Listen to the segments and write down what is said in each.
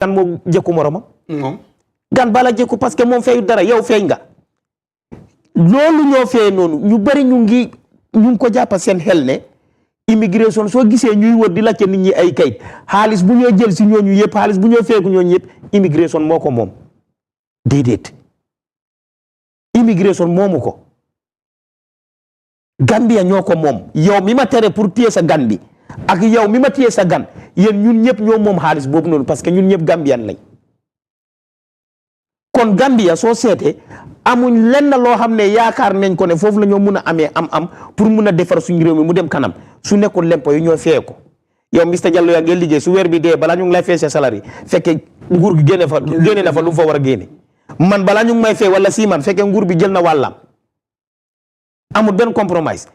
gan moo jëkku moromam gan bala jëkku parce que moom feeyu dara yow feeñ nga loolu ñoo fee noonu ñu bari ñu ngi ko jàppa seen xel ne immigration soo gisee ñuy wër di laajte nit ñi ay kayit xaalis bu ñoo jël si ñooñu yëpp xaalis bu ñoo feeku ñooñu yëpp immigration moo ko moom déedéet immigration moomu ko Gambia ñoo ko moom yow mi ma tere pour téye sa gan bi ak yow mi ma téye sa gan yéen ñun ñëpp ñoo moom xaalis boobu noonu parce que ñun ñëpp Gambian lañ kon Gambia soo seetee amuñ lenn loo xam ne yaakaar nañ ko ne foofu la ñoo mun a amee am pour mun a defar suñu réew mi mu dem kanam su nekkul lempo yi ñoo feye ko yow Mr Jallow yaa ngi liggéey su weer bi dee balaa ñu ngi lay fay sa salari fekkee nguur gi génne na fa lu mu fa war a génne man balaa ñu ngi may fay wala si man fekkee nguur bi jël na wàllam amul benn compromise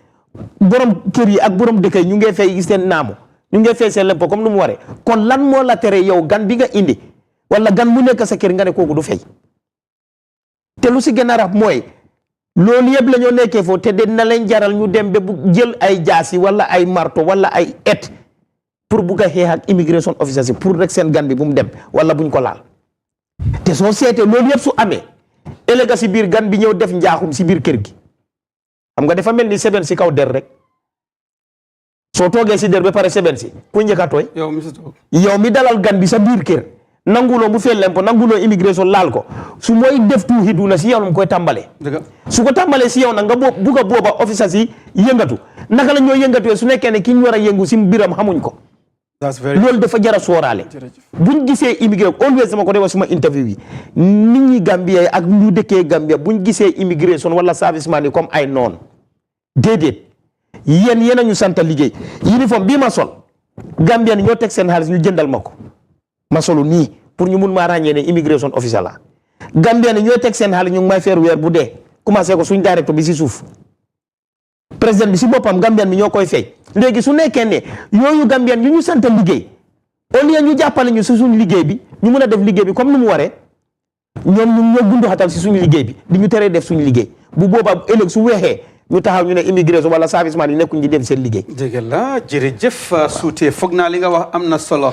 borom kër yi ak borom dëkk yi ñu ngi fay seen naamu ñu ngi fay seen lempo comme nu mu waree kon lan moo la tere yow gan bi nga indi wala gan mu nekk sa kër nga ne kooku du fay te lu si gën a rab mooy loolu yëpp la ñoo nekkee foofu te dina leen jaral ñu dem ba bu jël ay jaasi wala ay marto wala ay et pour bugg a xeex ak immigration officers yi pour rek seen gan bi bu mu dem wala buñ ko laal te soo seetee loolu yëpp su amee ëllëg si biir gan bi ñëw def njaaxum si biir kër gi xam nga dafa mel ni seben si kaw der rek soo toogee si der ba pare seben si ku njëkk a tooy yow mi dalal gan bi sa biir kër nanguloo mu fee lempo nanguloo immigration laal ko su mooy def tuuti duna si yow la mu koy tàmbalee su ko tàmbalee si yow nag nga bugg a booba officers yi yëngatu naka la ñoo yëngatuwee su nekkee ne ki ñu war a yëngu si biram xamuñ ko loolu dafa jara sooraale buñ gisee immigration always dama ko defee suma interview yi nit ñi Gambia ak ñu dëkkee Gambia buñ gisee immigration wala serviceman yi comme ay noon déedéet yéen a ñu sant liggéey uniforme bii ma sol Gambien ñoo teg seen xaalis ñu jëndal ma ko ma solu nii pour ñu mun maa ràññee ne immigration officer la Gambien ñoo teg seen xaalis ñu ngi may feer weer bu dee commencé ko suñ directeur bi si suuf président bi si boppam Gambien bi ñoo koy fay léegi su nekkee ne yooyu Gambien ñu sant liggéey au lieu ñu jàppale ñu si suñu liggéey bi ñu mun a def liggéey bi comme ni mu waree ñoom ñu ñoo gundu xatal si suñu liggéey bi di ñu teree def suñu liggéey bu boobaa ëllëg su weexee ñu taxaw ñu ne immigration wala serviceman yi nekkuñ di dem seen liggéey. dëgg la jërëjëf Suute foog naa li nga wax am na solo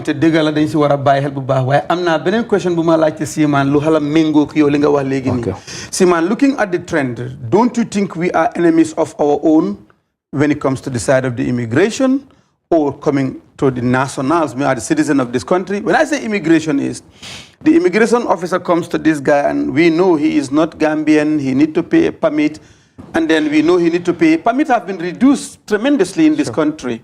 te dëgg la dañ si war a bàyyi xel bu baax waaye am naa beneen question bu ma laajte Siman lu xala méngoo yow li nga wax léegi nii. Siman, looking at the trend, don't you think we are enemies of our own when it comes to the side of the immigration or coming to the nationals, we are the citizen of this country? When I say immigration is, the immigration officer comes to this guy and we know he is not Gambian, he need to pay a permit, and then we know he need to pay. Permits have been reduced tremendously in this country.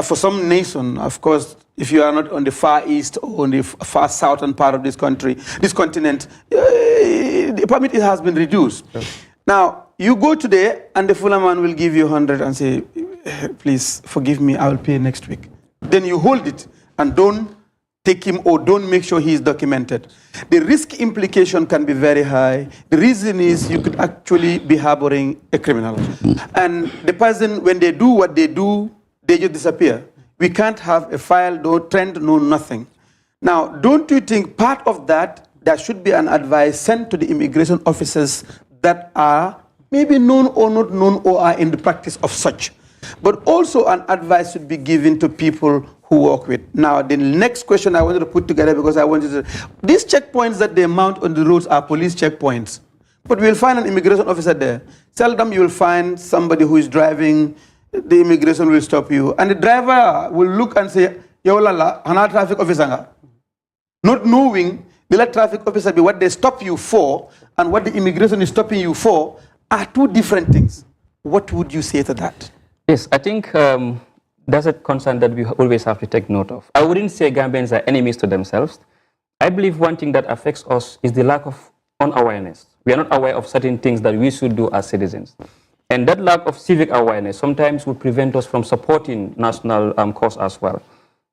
For some nation, of course, if you are not on the far east or on the far southern part of this country, this continent, the permit has been reduced. Now, you go today and the fuller man will give you 100 and say, please forgive me, I will pay next week. Then you hold it and don't take him or don't make sure he is documented. The risk implication can be very high. The reason is you could actually be harboring a criminal. And the person, when they do what they do, they just disappear. We can't have a file, no trend, no nothing. Now, don't you think part of that, there should be an advice sent to the immigration officers that are maybe known or not known or are in the practice of such? But also an advice should be given to people who work with. Now, the next question I wanted to put together because I wanted to... These checkpoints that they mount on the roads are police checkpoints. But we'll find an immigration officer there. Seldom you'll find somebody who is driving, the immigration will stop you. And the driver will look and say, Yo lala, hana traffic officer. Not knowing the traffic officer be what they stop you for and what the immigration is stopping you for are two different things. What would you say to that? Yes, I think that's a concern that we always have to take note of. I wouldn't say Gambians are enemies to themselves. I believe one thing that affects us is the lack of unawareness. We are not aware of certain things that we should do as citizens. And that lack of civic awareness sometimes would prevent us from supporting national cause as well.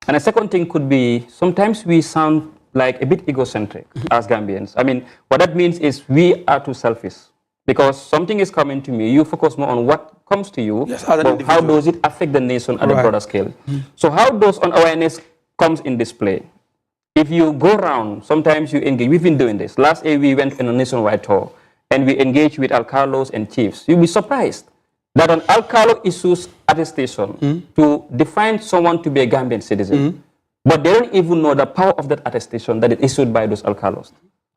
And a second thing could be sometimes we sound like a bit egocentric as Gambians. I mean, what that means is we are too selfish. Because something is coming to me, you focus more on what comes to you, yes, but how does it affect the nation at a broader scale? So how does unawareness comes in display? If you go around, sometimes you engage. We've been doing this. Last year we went on a nationwide tour, and we engaged with alcalos and chiefs. You'll be surprised that an alcalo issues attestation to define someone to be a Gambian citizen. but they don't even know the power of that attestation that is issued by those alcalos.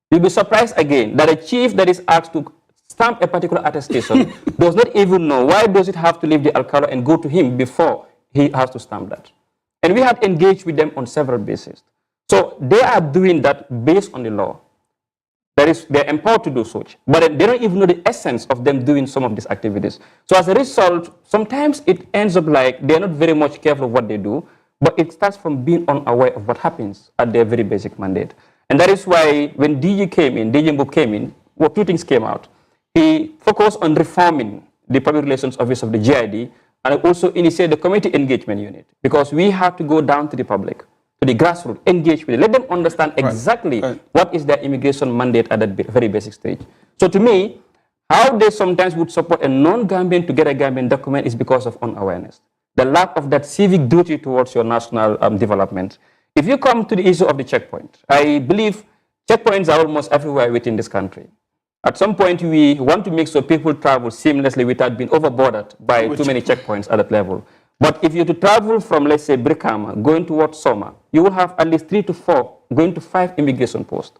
You'll be surprised again that a chief that is asked to stamp a particular attestation does not even know why does it have to leave the alcalo and go to him before he has to stamp that. And we had engaged with them on several bases. So they are doing that based on the law. They're empowered to do such, but they don't even know the essence of them doing some of these activities. So as a result, sometimes it ends up like they're not very much careful of what they do, but it starts from being unaware of what happens at their very basic mandate. And that is why when DG Mbub came in, well, two things came out. He focused on reforming the public relations office of the GID and also initiated the community engagement unit, because we have to go down to the public, to the grassroots, engage with it, let them understand exactly what is their immigration mandate at that very basic stage. So to me, how they sometimes would support a non-Gambian to get a Gambian document is because of unawareness, the lack of that civic duty towards your national development. If you come to the issue of the checkpoint, I believe checkpoints are almost everywhere within this country. At some point, we want to make sure people travel seamlessly without being overbordered by too many checkpoints at that level. But if you're to travel from, let's say, Brikama, going towards Soma, you will have at least 3 to 4, going to 5 immigration posts.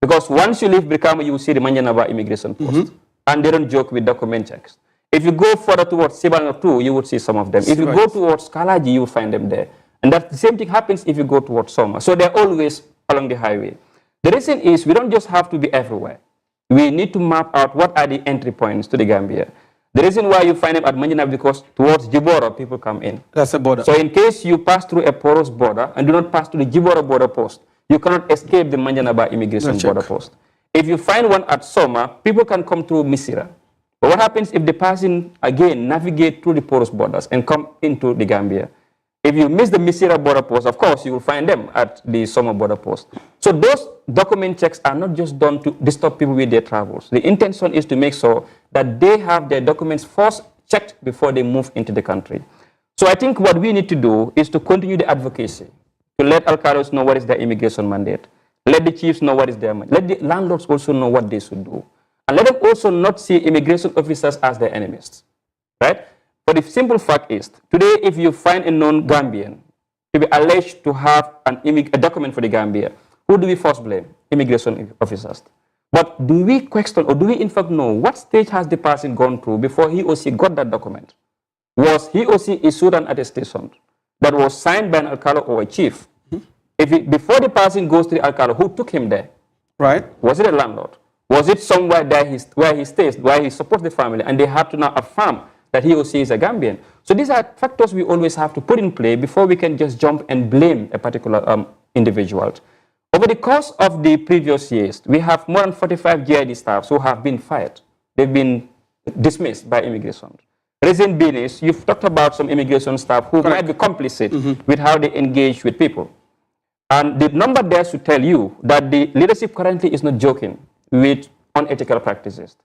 Because once you leave Brikama, you will see the Manjanaba immigration post. And they don't joke with document checks. If you go further towards Sibano 2, you will see some of them. If you go towards Kalaji, you will find them there. And that the same thing happens if you go towards Soma. So they're always along the highway. The reason is we don't just have to be everywhere. We need to map out what are the entry points to the Gambia. The reason why you find them at Manjana because towards Jiboro, people come in. That's a border. So in case you pass through a porous border and do not pass through the Jiboro border post, you cannot escape the Manjanaba immigration border post. If you find one at Soma, people can come through Misira. But what happens if the person, again, navigate through the porous borders and come into the Gambia? If you miss the Misira border post, of course, you will find them at the Soma border post. So those document checks are not just done to disturb people with their travels. The intention is to make sure that they have their documents first checked before they move into the country. So I think what we need to do is to continue the advocacy, to let alcalos know what is their immigration mandate, let the chiefs know what is their mandate, let the landlords also know what they should do, and let them also not see immigration officers as their enemies, right? But the simple fact is, today if you find a non-Gambian to be alleged to have a document for the Gambia, who do we first blame? Immigration officers. But do we question or do we in fact know what stage has the person gone through before he or she got that document? Was he or she issued an attestation that was signed by an alcalo or a chief? Before the person goes to the alcalo, who took him there? Right. Was it a landlord? Was it somewhere where he stays, where he supports the family, and they have to now affirm that he or she is a Gambian? So these are factors we always have to put in play before we can just jump and blame a particular individual. Over the course of the previous years, we have more than 45 GID staffs who have been fired. They've been dismissed by immigration. Reason being is, you've talked about some immigration staff who might be complicit with how they engage with people. And the number there should tell you that the leadership currently is not joking with unethical practices.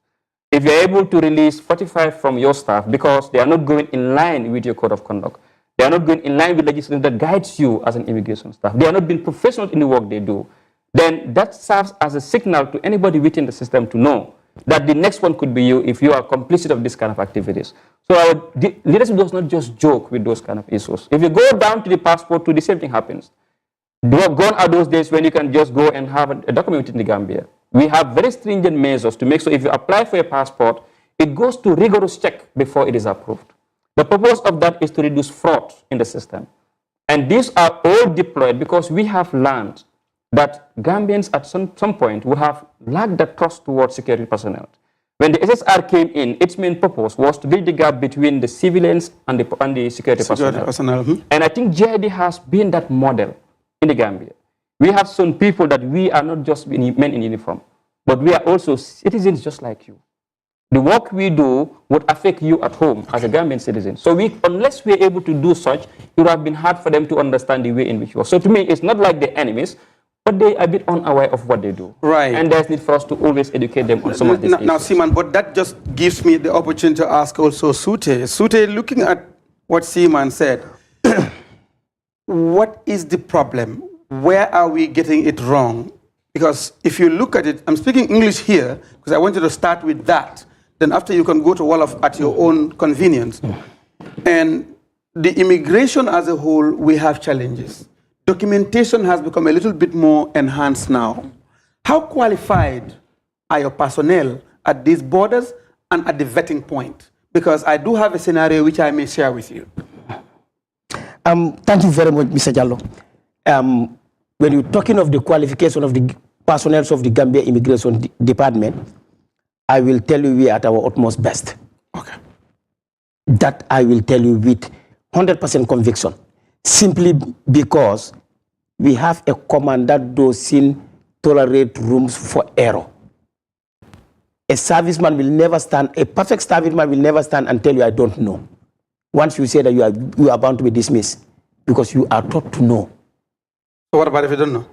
If you're able to release 45 from your staff because they are not going in line with your code of conduct, they are not going in line with legislation that guides you as an immigration staff, they are not being professional in the work they do, then that serves as a signal to anybody within the system to know that the next one could be you if you are complicit of this kind of activities. So our leadership does not just joke with those kind of issues. If you go down to the passport, the same thing happens. Gone are those days when you can just go and have a document in the Gambia. We have very stringent measures to make sure if you apply for a passport, it goes to rigorous check before it is approved. The purpose of that is to reduce fraud in the system. And these are all deployed because we have learned that Gambians at some point would have lacked that trust towards security personnel. When the SSR came in, its main purpose was to bridge the gap between the civilians and the security personnel. And I think GID has been that model in the Gambia. We have shown people that we are not just men in uniform, but we are also citizens just like you. The work we do would affect you at home as a Gambian citizen. So unless we are able to do such, it would have been hard for them to understand the way in which we are. So to me, it's not like they're enemies, but they are a bit unaware of what they do. Right. And there's need for us to always educate them on some of these issues. Now, Seaman, but that just gives me the opportunity to ask also Sute. Sute, looking at what Seaman said, what is the problem? Where are we getting it wrong? Because if you look at it, I'm speaking English here because I wanted to start with that. Then after you can go to Wolof at your own convenience. And the immigration as a whole, we have challenges. documentation has become a little bit more enhanced now. How qualified are your personnel at these borders and at the vetting point? Because I do have a scenario which I may share with you. Thank you very much, Mr. Jallo. When you're talking of the qualification of the personnel of the Gambia Immigration Department, I will tell you we are at our utmost best. Okay. That I will tell you with 100% conviction, simply because we have a command that doesn't tolerate rooms for error. A serviceman will never stand, a perfect serviceman will never stand and tell you, I don't know. Once you say that you are bound to be dismissed, because you are taught to know. So what about if you don't know?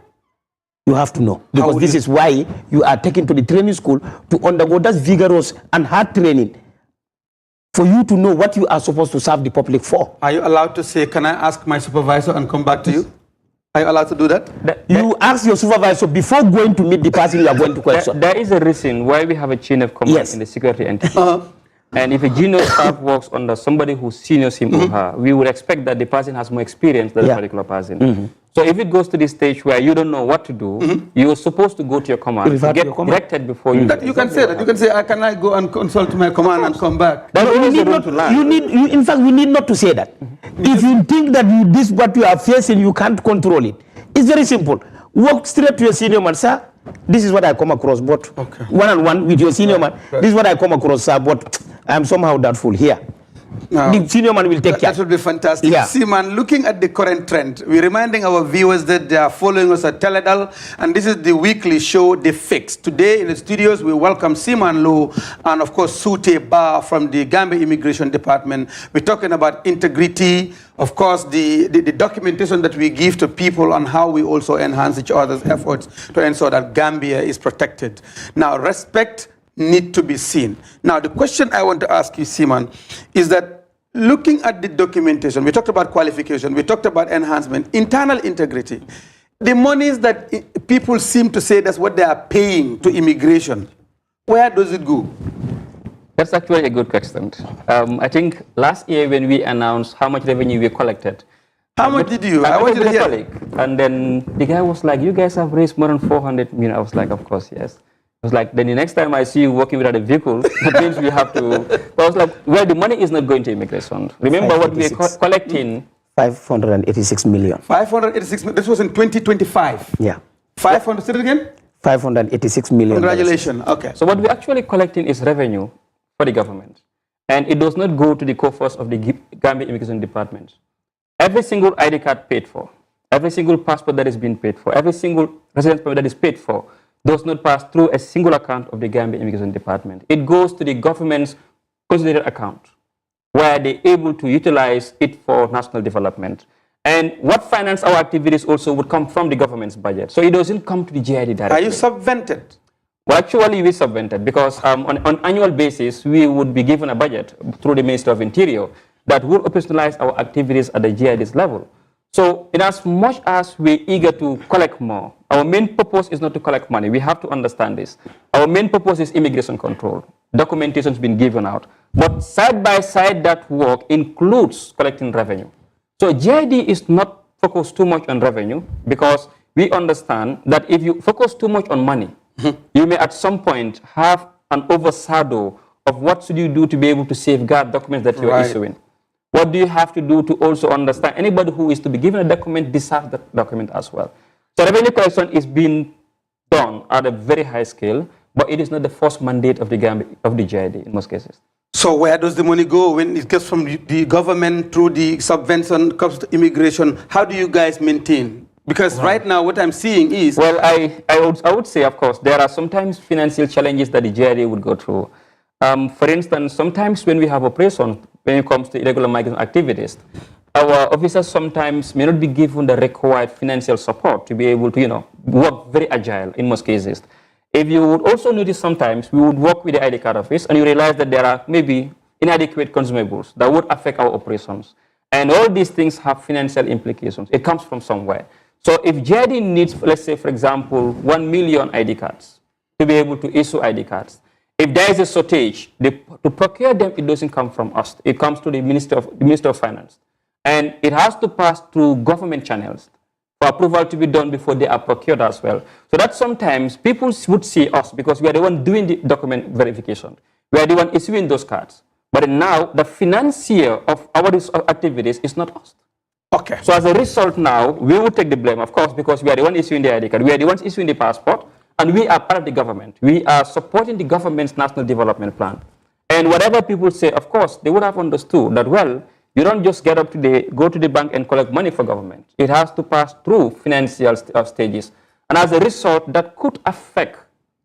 You have to know. Because this is why you are taken to the training school to undergo that vigorous and hard training for you to know what you are supposed to serve the public for. Are you allowed to say, can I ask my supervisor and come back to you? Are you allowed to do that? You ask your supervisor before going to meet the person you are going to question. There is a reason why we have a chain of command in the security entity. And if a junior staff works under somebody who seniors him or her, we would expect that the person has more experience than a particular person. So if it goes to this stage where you don't know what to do, you're supposed to go to your command, to get directed before you. You can say that. You can say, can I go and consult my command and come back? In fact, we need not to say that. If you think that this what you are facing, you can't control it. It's very simple. Walk straight to your senior man, sir. This is what I come across, but one-on-one with your senior man, this is what I come across, sir, but I'm somehow doubtful here. The senior man will take care. That would be fantastic. Yeah. See, man, looking at the current trend, we're reminding our viewers that they are following us at Teledal, and this is the weekly show, The Fix. Today in the studios, we welcome Seaman Low and, of course, Sute Ba from the Gambia Immigration Department. We're talking about integrity, of course, the documentation that we give to people and how we also enhance each other's efforts to ensure that Gambia is protected. Now, respect need to be seen. Now, the question I want to ask you, Seaman, is that looking at the documentation, we talked about qualification, we talked about enhancement, internal integrity, the monies that people seem to say that's what they are paying to immigration, where does it go? That's actually a good question. I think last year when we announced how much revenue we collected, how much did you? I wanted to hear. And then the guy was like, you guys have raised more than 400 million. I was like, of course, yes. I was like, then the next time I see you working without a vehicle, that means we have to. But I was like, well, the money is not going to immigration. Remember what we are collecting? 586 million. 586 million. This was in 2025. Yeah. 500. Say it again. 586 million. Congratulations. Okay. So what we're actually collecting is revenue for the government, and it does not go to the coffers of the Gambia Immigration Department. Every single ID card paid for, every single passport that is being paid for, every single residence permit that is paid for, does not pass through a single account of the Gambia Immigration Department. It goes to the government's consolidated account, where they're able to utilize it for national development. And what finance our activities also would come from the government's budget. So it doesn't come to the GID directly. Are you subvented? Well, actually, we subvented because on annual basis, we would be given a budget through the Ministry of Interior that would operationalize our activities at the GID's level. So in as much as we're eager to collect more, our main purpose is not to collect money. We have to understand this. Our main purpose is immigration control. Documentation has been given out. But side by side, that work includes collecting revenue. So GID is not focused too much on revenue because we understand that if you focus too much on money, you may at some point have an overshadow of what should you do to be able to safeguard documents that you're issuing. What do you have to do to also understand anybody who is to be given a document deserves that document as well. So revenue collection is being done at a very high scale, but it is not the first mandate of the GID in most cases. So where does the money go when it gets from the government through the subvention, comes to immigration? How do you guys maintain? Because right now what I'm seeing is... Well, I would say, of course, there are sometimes financial challenges that the GID would go through. For instance, sometimes when we have operations, when it comes to irregular migrant activities, our officers sometimes may not be given the required financial support to be able to, work very agile in most cases. If you would also notice sometimes we would work with the ID card office and you realize that there are maybe inadequate consumables that would affect our operations. And all these things have financial implications. It comes from somewhere. So if GID needs, let's say, for example, 1 million ID cards to be able to issue ID cards, if there is a shortage, to procure them, it doesn't come from us. It comes to the Minister of Finance. And it has to pass through government channels for approval to be done before they are procured as well. So that sometimes people would see us because we are the one doing the document verification. We are the one issuing those cards. But now the financier of our activities is not us. Okay. So as a result now, we will take the blame, of course, because we are the one issuing the ID card. We are the ones issuing the passport, and we are part of the government. We are supporting the government's national development plan. And whatever people say, of course, they would have understood that, well, you don't just go to the bank and collect money for government. It has to pass through financial stages. And as a result, that could affect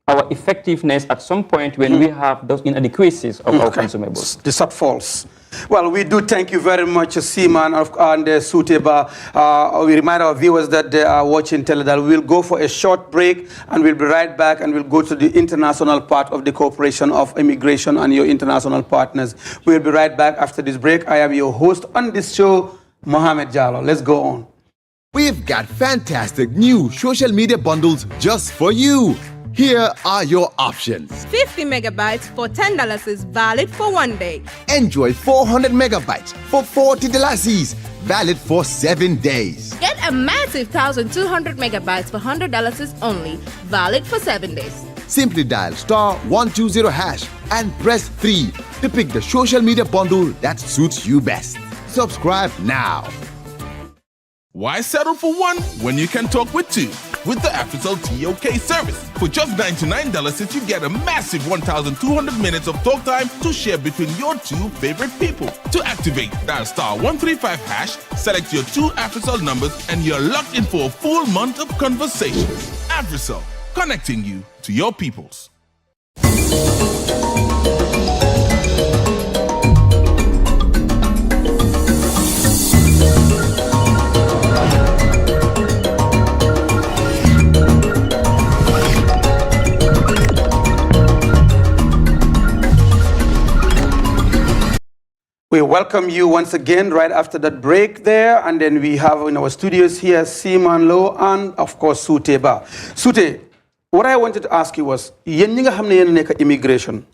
our effectiveness at some point when we have those inadequacies of our consumables. The shortfalls. Well, we do thank you very much, Seaman and Suteba. We remind our viewers that they are watching Teledal. We'll go for a short break and we'll be right back and we'll go to the international part of the cooperation of immigration and your international partners. We'll be right back after this break. I am your host on this show, Mohamed Jallo. Let's go on. We've got fantastic new social media bundles just for you. Here are your options. 50 megabytes for $10 is valid for 1 day. Enjoy 400 megabytes for $40, valid for 7 days. Get a massive 1,200 megabytes for $100 is only valid for 7 days. Simply dial *120# and press 3 to pick the social media bundle that suits you best. Subscribe now. Why settle for one when you can talk with two? With the AfriCell TOK service. For just $99, you get a massive 1,200 minutes of talk time to share between your two favorite people. To activate, dial *135#, select your two AfriCell numbers, and you're locked in for a full month of conversation. AfriCell, connecting you to your peoples. We welcome you once again right after that break there. And then we have in our studios here, Seaman Low and of course, Sute Ba. Sute, what I wanted to ask you was, yen ñi nga xamne yen nek immigration.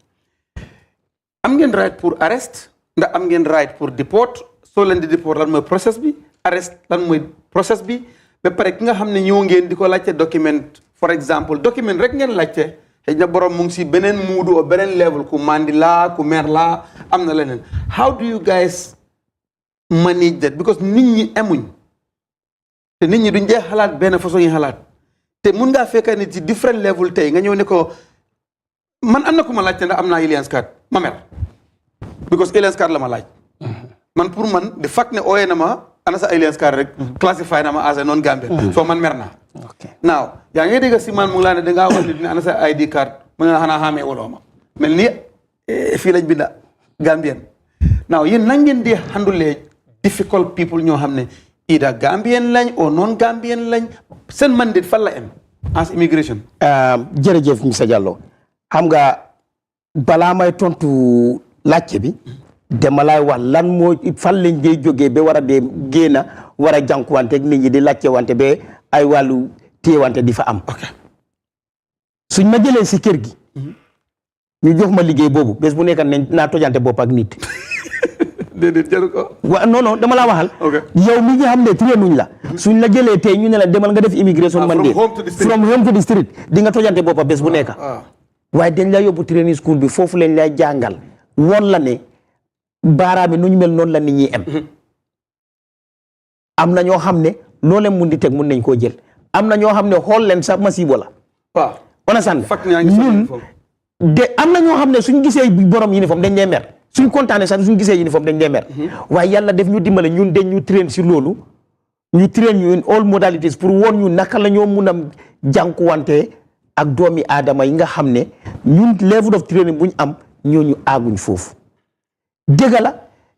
Am ngeen right pour arrest, ndax am ngeen right pour deport, so len di deport lan moy process bi, arrest lan moy process bi, ba pare ki nga xamne ñew ngeen diko laccé document, for example, document rek ngeen laccé. Xejna borom mu ngi ci benen mood o benen level ku mandi la ku mer la amna lenen. How do you guys manage that? Because nit ñi emuñ te nit ñi duñ dé xalaat benn façon yi xalaat te mun nga fekk nit ci different level tay nga ñew ne ko man amna ku ma laaj te ndax amna aliens card ma mer because aliens card la ma laaj man pour man the fact ne oyé na ma ana sa aliens card rek classify na ma as a non Gambian so man mer na. Okay. Now, yaa ngi dégg si man mu ngi laa ne dangaa wax ne dina ana sa ID card mu ne la xanaa xamee woloo ma mel ni fii lañ binda Gambian. Now, yéen nan ngeen di handle difficult people ñoo xam ne either Gambian lañ or non Gambian lañ seen mandate fan la am as immigration. jërëjëf monsieur Diallo xam nga balaa may tontu laajte bi dama lay wax lan moo fan lañ dee jógee ba war a dee génn war a jànkuwante ak nit ñi di laajte wante ba ay wàllu téyewante di fa am. suñ ma jëlee si kër gi. ñu jox ma liggéey boobu bés bu nekk naa tojante bopp ak nit. déedéet jaru ko. non non dama la waxal. yow mi nga xam ne traité nuñ la. suñ la jëlee tey ñu ne la demal nga def immigration mandate. from home to the street di nga tojante bopp bés bu nekk. waaye dañ la yóbbu training school bi foofu lañ lay jàngal woon la ne baaraam bi nu ñu mel noonu la nit ñi am na ñoo xam ne. loolee mun di teg mun nañ koo jël am na ñoo xam ne xool leen sax masibo la. waaw on a sant ñun de am na ñoo xam ne suñ gisee borom uniforme dañ dee mer suñ kontaanee sax suñ gisee uniforme dañ dee mer. waaye yàlla def ñu dimbale ñun dañ ñu train si loolu ñu train ñu in all modalities pour woon ñu naka la ñoo mun a jànkuwante ak doomi aadama yi nga xam ne ñun level of training bu ñu am ñooñu aaguñ foofu. dëgg la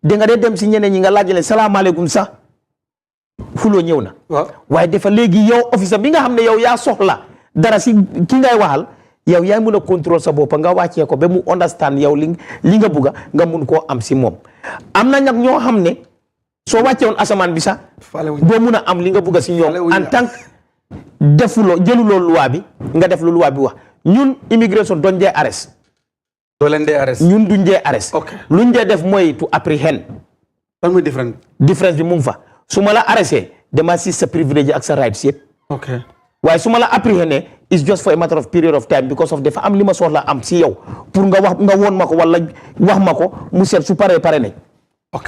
da nga dee dem si ñeneen ñi nga laajale salaamaaleykum sax. xuloo ñëw na waaye dafa léegi yow officer bi nga xam ne yow yaa soxla dara si ki ngay waxal yow yaay mun a contrôle sa bopp nga wàccee ko ba mu understand yow li nga bugga nga mun koo am si moom am na nag ñoo xam ne soo wàccee woon asamaan bi sax doo mun a am li nga bugga si ñoom en tant que defuloo jëluloo loi bi nga def lu loi bi wax ñun immigration doon dee arrest doo leen dee arrest ñun duñ dee arrest luñ dee def mooy to apprehend lan mooy différence bi mu ngi fa su ma la arrêté dama si sa privilège ak sa rights yëpp. ok waaye su ma la appréhender is just for a matter of period of time because of dafa am li ma soxla am si yow pour nga woon ma ko wala wax ma ko mu seet su pare nañ. ok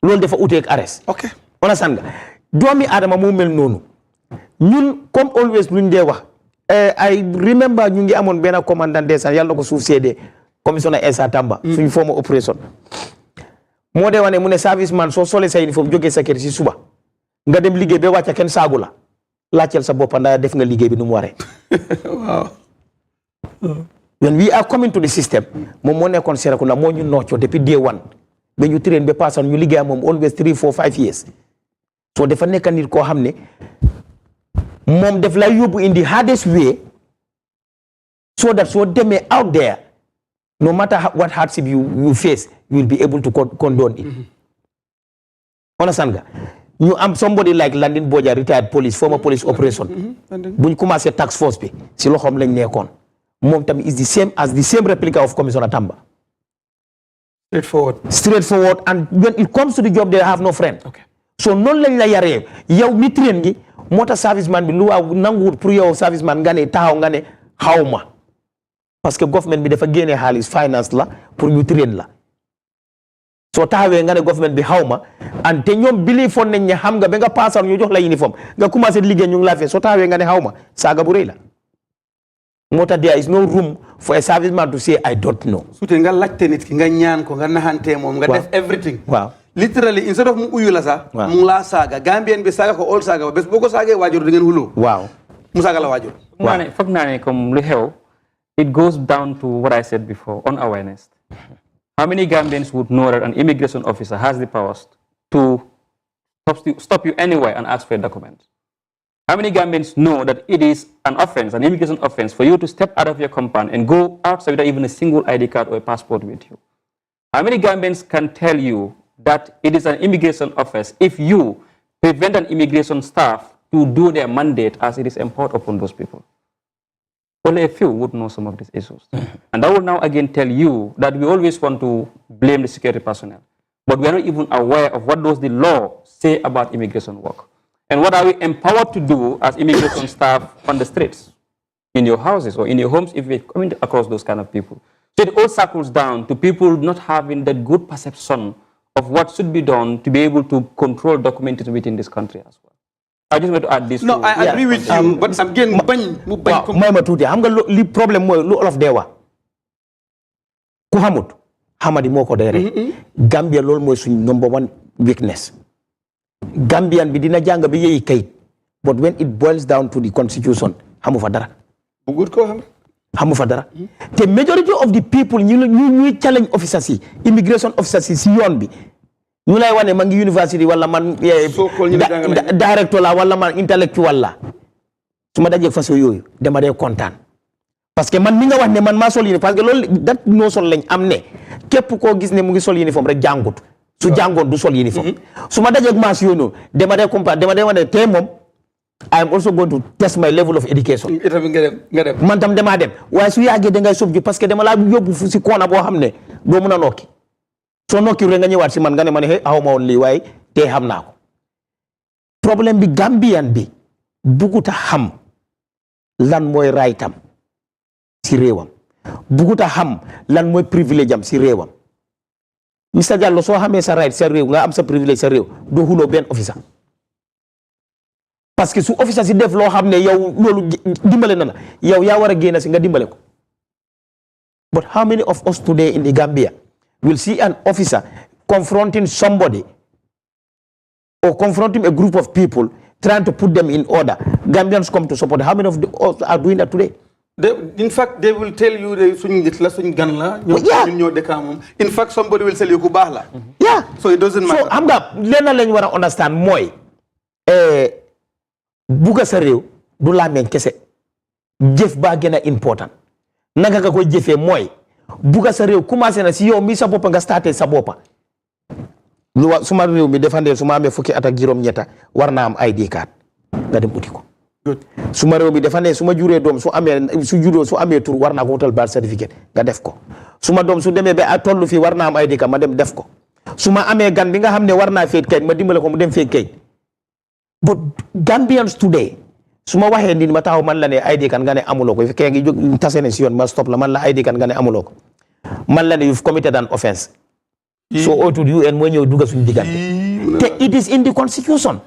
loolu dafa uteeg arrest. ok understand nga doomi aadama moo mel noonu ñun comme always luñ dee wax I remember ñu ngi amoon benn commandant ndeysaan yàlla na ko suuf seedee commissioner Essa Tamba suñu former opération moo dee wane mu ne service man soo solee sa uniforme jógee sa kër si suba nga dem liggéey ba wàcca kenn saagu la laajteel sa bopp ndax def nga liggéey bi nu mu waree. waaw. when we are coming to the system moom moo nekkoon Serekunda moo ñu noccoo depuis day one ba ñu train ba passan ñu liggéey moom always 3 4 5 years so dafa nekk nit koo xam ne moom def lay yóbbu in the hardest way so that soo demee out there no matter what hardship you face you will be able to condone it. Understand nga ñu am somebody like Landing Boja retired police former police operation buñ commencé task force bi si loxoom lañ nekkoon moom tamit is the same replica of Commissioner Tamba. Straightforward and when it comes to the job they have no friend. So noonu lañ la yaree yow mi train gi moo tax serviceman bi lu waa nanguwut pour yow serviceman nga ne taxaw nga ne xaw ma parce que government bi dafa génnee xaalis finance la pour ñu train la soo taxawee nga ne government bi xaw ma ante ñoom bili foon nañ ne xam nga ba nga paasal ñu jox la uniforme nga commencé liggéey ñu ngi laa fee soo taxawee nga ne xaw ma saaga bu rëy la moo tax there is no room for a serviceman to say I don't know. Suute nga laajte nit ki nga ñaan ko nga naxantee moom nga def everything. waaw literally instead of mu uyu la sax. waaw mu laa saaga Gambien bi saaga ko all saaga ba bés boo ko saagee waajur di ngeen xuloo. waaw mu saaga la waajur. foog naa ne comme lu xew it goes down to what I said before unawareness. How many Gambians would know that an immigration officer has the powers to stop you anywhere and ask for a document? How many Gambians know that it is an offense, an immigration offense, for you to step out of your compound and go outside without even a single ID card or a passport with you? How many Gambians can tell you that it is an immigration offense if you prevent an immigration staff to do their mandate as it is imposed upon those people? Only a few would know some of these issues. And I will now again tell you that we always want to blame the security personnel, but we are not even aware of what does the law say about immigration work. And what are we empowered to do as immigration staff on the streets, in your houses or in your homes if we're coming across those kind of people? So it all circles down to people not having that good perception of what should be done to be able to control documentation within this country as well. I just want to add this. No, I agree with you, but again, mu bañ ko. mooy ma tuuti xam nga li problème mooy lu olof dee wax ku xamut xamadi moo ko dee rek. Gambia loolu mooy suñ number one weakness. Gambian bi dina jàng bi yeyi kayit but when it boils down to the constitution xamu fa dara. Bugut ko xam. xamu fa dara te majority of the people ñuy challenge officers yi immigration officers yi si yoon bi ñu lay wane ma ngi university wala man directeur la wala man intellectual la su ma dajee façon yooyu dama dee kontaan parce que man mi nga wax ne man maa sol uniforme parce que loolu dat noo sol lañ am ne képp koo gis ne mu ngi sol uniforme rek jàngut su jàngoon du sol uniforme su ma dajee maas yooyu noonu dama dee comprendre dama dee wane te moom I am also going to test my level of education. Man tam dama dem waaye su yàggee da ngay sob ji parce que dama laa yóbbu fu si koona boo xam ne doo mën a nokki soo nokki rek nga ñëwaat si man nga ne ma ne xaw ma woon lii waaye te xam naa ko problème bi Gambian bi buguta xam lan mooy raytam si réewam buguta xam lan mooy privilège am si réewam Mr Jallow soo xamee sa right sa réew nga am sa privilège sa réew doo xuloo benn officer parce que su officer si def loo xam ne yow loolu dimbale na la yow yaa war a génn si nga dimbale ko but how many of us today in the Gambia will see an officer confronting somebody or confronting a group of people trying to put them in order? Gambians come to support. How many of us are doing that today? In fact, they will tell you suñ nit la suñ gan la. ñoo dëkkaa moom. In fact, somebody will tell you ku baax la. Yeah. So it doesn't matter. So xam nga lenn lañ war a understand mooy bugga sa réew du làmmiñ kese jëf baa gën a important naka nga koy jëfee mooy bugga sa réew commencé na si yow mi sa boppa nga starté sa boppa lu wa suma réew mi defandee su ma amee fukki at ak juróom-ñetta war naa am ID card nga dem uti ko suma réew mi defandee su ma juree doom su amee tur war naa ko wutal birth certificate nga def ko suma doom su demee ba tollu fii war naa am ID card ma dem def ko su ma amee gan bi nga xam ne war naa féet kayit ma dimbale ko mu dem féet kayit But Gambians today, suma waxe ni ma taxaw man la ne ID kan nga ne amuloo ko fekkee ngi jóg tase ne si yoon ma stop la man la ID kan nga ne amuloo ko man la ne you've committed an offense. So outul UN moo ñëw dugga suñu diggante. Te it is in the constitution.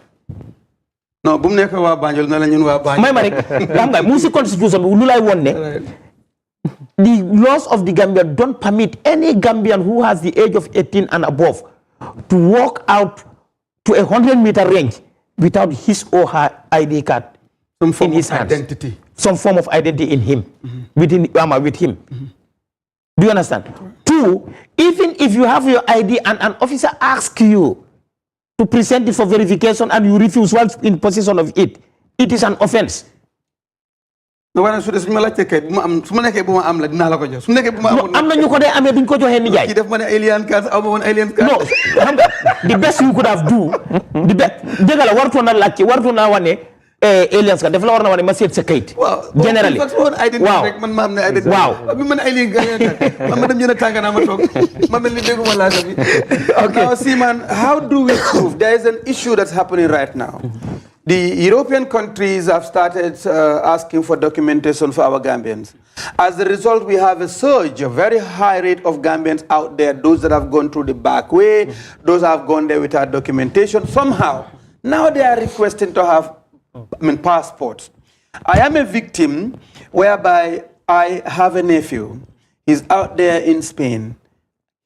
non bu mu nekk waa Banjul na la ñun waa Banjul. may ma rek xam nga mu si constitution bi lu lay won ne the laws of the Gambia don't permit any Gambian who has the age of 18 and above to walk out to a 100-meter range without his or her ID card some form in his of hands. identity. Some form of identity in him, with him. Do you understand? Two, even if you have your ID and an officer asks you to present it for verification and you refuse while in possession of it, it is an offense. no wana su des ma laajte kay bu ma am su ma nekkee bu ma am la dinaa la ko jox su nekkee bu ma amul am na ñu ko dee amee duñ ko joxee ni jaay. kii def ma ne alien card aw ma woon alien card. No, the best you could have do, the best dëgg la wartu na laajte wartu naa wane aliens ka def la war na wane ma seet sa kayit. Generally waaw man ma am ne identity. waaw bi man alien man ma dem jënd tànga naa ma toog ma mel ni dégguma laaj bi. Now Seaman, how do we prove there is an issue that's happening right now? The European countries have started asking for documentation for our Gambians. As a result, we have a surge, a very high rate of Gambians out there, those that have gone through the back way, those that have gone there without documentation. Somehow, now they are requesting to have passports. I am a victim whereby I have a nephew. He's out there in Spain.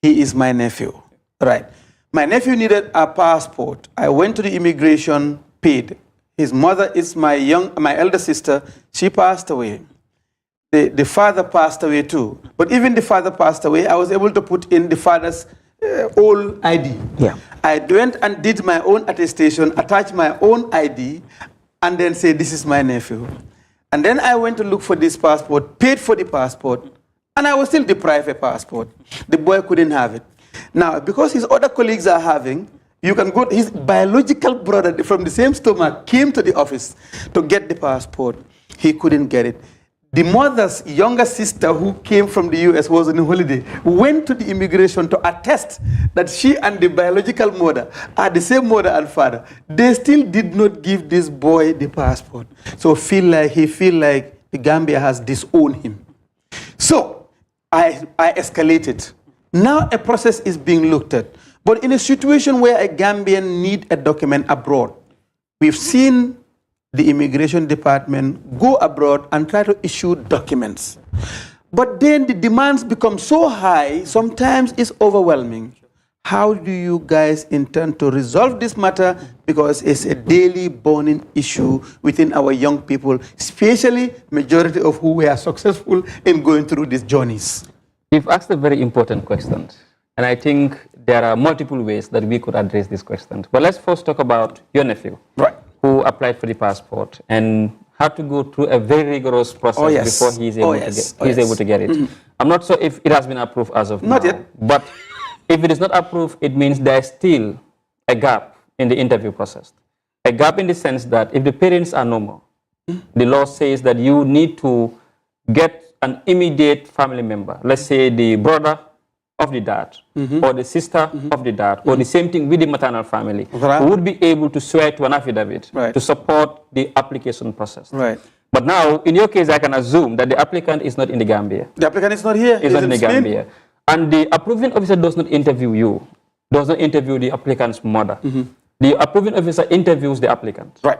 He is my nephew. Right. My nephew needed a passport. I went to the immigration, paid. His mother is my elder sister. She passed away. The father passed away too. But even the father passed away, I was able to put in the father's old ID. Yeah. I went and did my own attestation, attached my own ID, and then say, this is my nephew. And then I went to look for this passport, paid for the passport, and I was still deprived of a passport. The boy couldn't have it. Now, because his other colleagues are having, you can go, his biological brother from the same stomach came to the office to get the passport. He couldn't get it. The mother's younger sister who came from the US was on a holiday, went to the immigration to attest that she and the biological mother are the same mother and father. They still did not give this boy the passport. So he feel like the Gambia has disowned him. So I escalated. Now a process is being looked at. But in a situation where a Gambian need a document abroad, we've seen the immigration department go abroad and try to issue documents. But then the demands become so high, sometimes it's overwhelming. How do you guys intend to resolve this matter? Because it's a daily burning issue within our young people, especially majority of who were successful in going through these journeys. You've asked a very important question. And I think there are multiple ways that we could address this question. But let's first talk about your nephew, right, who applied for the passport and had to go through a very rigorous process before he is able to get it. Mm-hmm. I'm not sure if it has been approved as of now. Not yet. But if it is not approved, it means there is still a gap in the interview process. A gap in the sense that if the parents are normal, the law says that you need to get an immediate family member, let's say the brother of the dad, or the sister of the dad, or the same thing with the maternal family, who would be able to swear to an affidavit to support the application process. Right. But now, in your case, I can assume that the applicant is not in the Gambia. The applicant is not here. Is not in the Gambia. And the approving officer does not interview you, does not interview the applicant's mother. The approving officer interviews the applicant. Right.